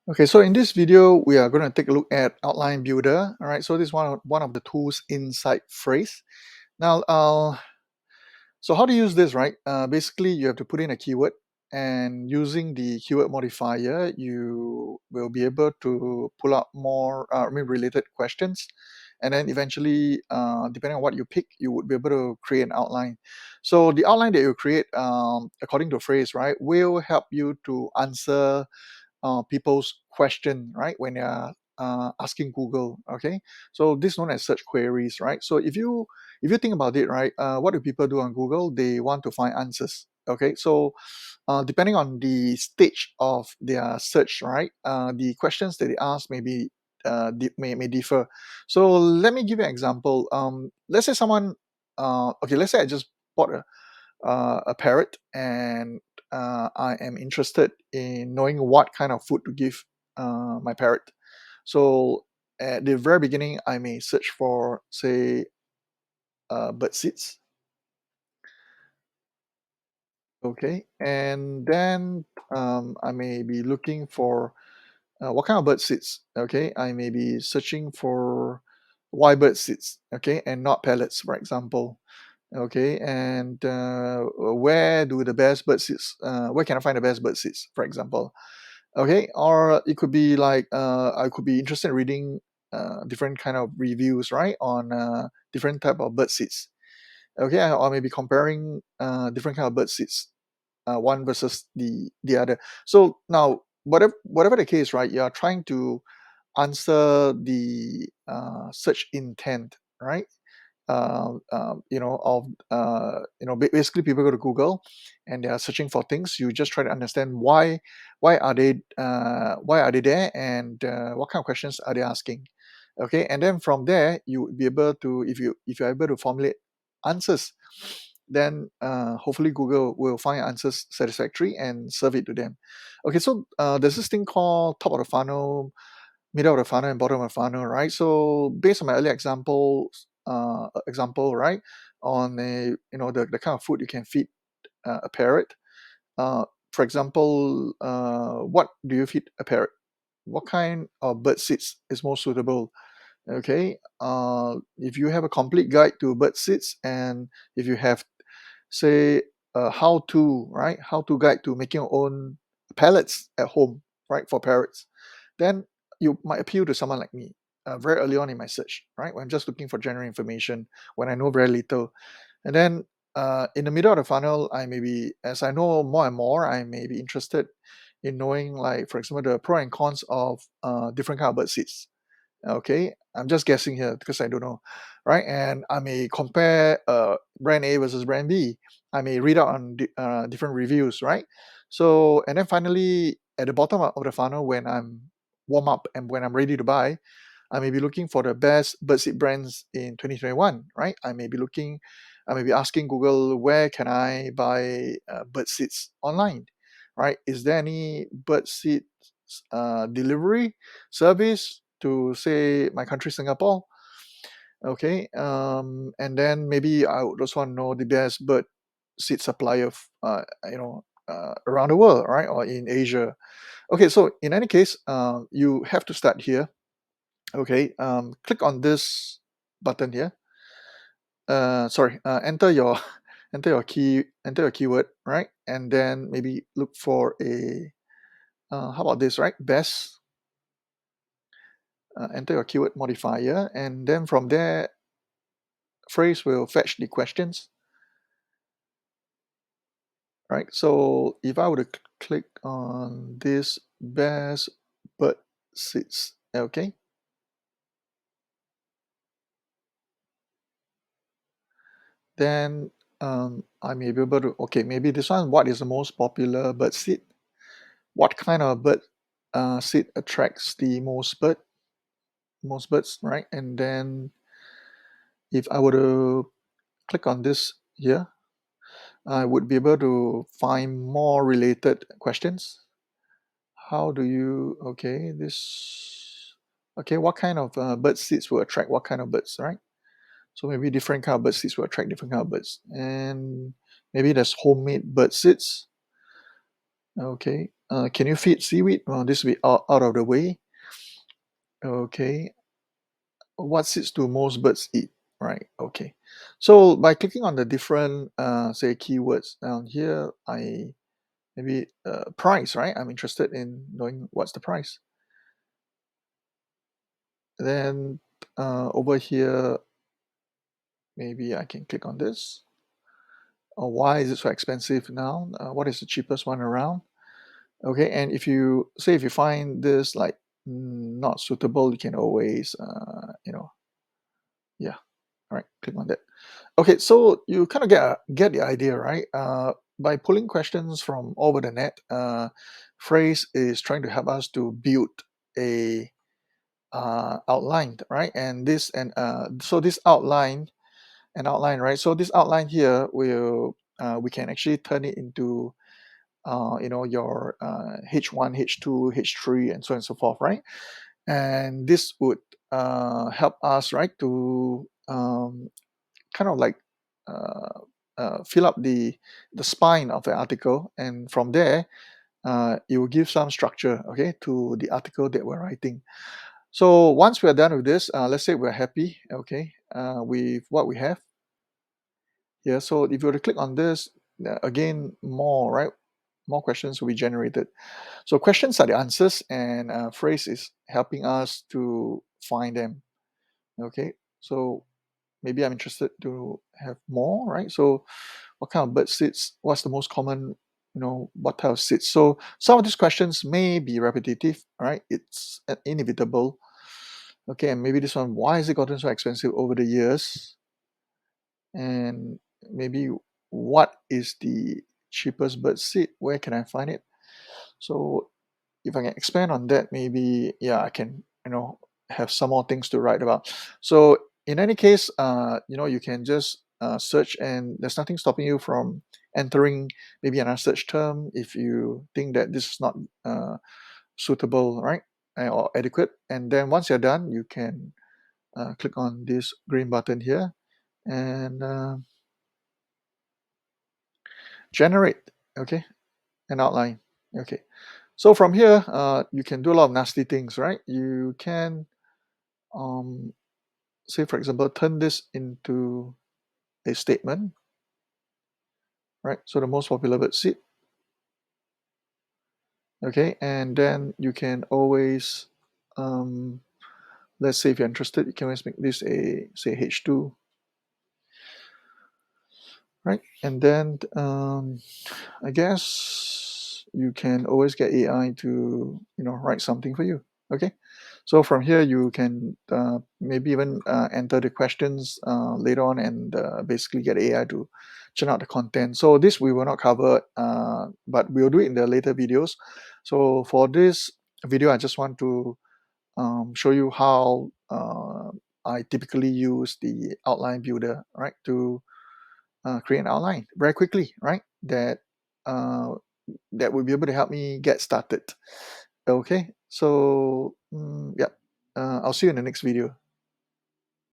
Okay, so in this video, we are going to take a look at Outline Builder. All right, so this is one of the tools inside Frase. Now, so how to use this, right? Basically, you have to put in a keyword, and using the keyword modifier, you will be able to pull out more, related questions, and then eventually, depending on what you pick, you would be able to create an outline. So the outline that you create, according to Frase, right, will help you to answer people's question, right, when they are asking Google. Okay, so this is known as search queries, right? So if you think about it, right, what do people do on Google? They want to find answers. Okay, so depending on the stage of their search, right, the questions that they ask may differ. So let me give you an example. Let's say someone, okay, let's say I just bought a parrot, and I am interested in knowing what kind of food to give my parrot. So at the very beginning, I may search for, say, bird seeds. Okay, and then I may be looking for what kind of bird seeds. Okay, I may be searching for why bird seeds. Okay, and not pellets, for example. Okay, and where do the best bird seeds? Where can I find the best bird seeds, for example? Okay, or it could be like I could be interested in reading different kind of reviews, right, on different type of bird seeds. Okay, or maybe comparing different kind of bird seeds, one versus the other. So now, whatever the case, right, you are trying to answer the search intent, right? Basically, people go to Google and they are searching for things. You just try to understand why are they there, and what kind of questions are they asking. Okay, and then from there you would be able to, if you're able to formulate answers, then hopefully Google will find answers satisfactory and serve it to them. Okay, so there's this thing called top of the funnel, middle of the funnel, and bottom of the funnel, right? So based on my earlier example, right, on the kind of food you can feed a parrot. Uh, for example, what do you feed a parrot? What kind of bird seeds is most suitable? Okay, if you have a complete guide to bird seeds, and if you have, say, how to, right, how to guide to making your own pellets at home, right, for parrots, then you might appeal to someone like me very early on in my search, right, when I'm just looking for general information, when I know very little. And then in the middle of the funnel, I may be, as I know more and more, I may be interested in knowing, like, for example, the pro and cons of different kind of bird seeds. Okay, I'm just guessing here because I don't know, right? And I may compare brand A versus brand B. I may read out on different reviews, right? So, and then finally, at the bottom of the funnel, when I'm warm up and when I'm ready to buy, I may be looking for the best birdseed brands in 2021, right? I may be asking Google, where can I buy bird seeds online, right? Is there any bird seed delivery service to, say, my country, Singapore? Okay, and then maybe I would also want to know the best bird seed supplier, around the world, right, or in Asia. Okay, so in any case, you have to start here. Okay, click on this button here. Sorry, enter your enter your keyword, right, and then maybe look for a how about this, right? Best. Enter your keyword modifier, and then from there, Phrase will fetch the questions, right? So if I were to click on this best bird seeds, okay, then I may be able to, okay, maybe this one, what is the most popular bird seed? What kind of bird seed attracts the most birds, right? And then if I were to click on this here, I would be able to find more related questions. How do you, okay, this, okay, what kind of bird seeds will attract what kind of birds, right? So maybe different kind of bird seeds will attract different kind of birds. And maybe there's homemade bird seeds. Okay. Can you feed seaweed? Well, this will be out of the way. Okay. What seeds do most birds eat? Right. Okay. So by clicking on the different, say, keywords down here, I maybe price, right? I'm interested in knowing what's the price. Then over here, maybe I can click on this. Why is it so expensive now? What is the cheapest one around? Okay, and if you say if you find this like not suitable, you can always yeah, all right, click on that. Okay, so you kind of get the idea, right? By pulling questions from over the net, Phrase is trying to help us to build a outline, right? And so this outline, right? So this outline here will we can actually turn it into your H1, H2, H3, and so on and so forth, right? And this would help us, right, to kind of like fill up the spine of the article, and from there, it will give some structure, okay, to the article that we're writing. So once we're done with this, let's say we're happy, okay, with what we have here. So if you were to click on this, again, more, right? More questions will be generated. So questions are the answers, and Phrase is helping us to find them. Okay, so maybe I'm interested to have more, right? So what kind of bird seeds? What's the most common? What type of seeds? So some of these questions may be repetitive, right? It's inevitable. Okay, and maybe this one, why has it gotten so expensive over the years? And maybe what is the cheapest bird seed? Where can I find it? So if I can expand on that, maybe I can have some more things to write about. So in any case, you can just search, and there's nothing stopping you from entering maybe another search term if you think that this is not suitable, right, or adequate. And then once you're done, you can click on this green button here and generate, okay, an outline. Okay, so from here, you can do a lot of nasty things, right? You can um, say, for example, turn this into a statement, right? So the most popular bird seed, okay, and then you can always, let's say if you're interested, you can always make this a, say, H2, right? And then I guess you can always get AI to write something for you. Okay, so from here you can maybe even enter the questions later on, and basically get AI to churn out the content. So this we will not cover, but we'll do it in the later videos. So for this video, I just want to show you how I typically use the outline builder, right, to create an outline very quickly, right? Uh, that will be able to help me get started. Okay, so yeah, I'll see you in the next video.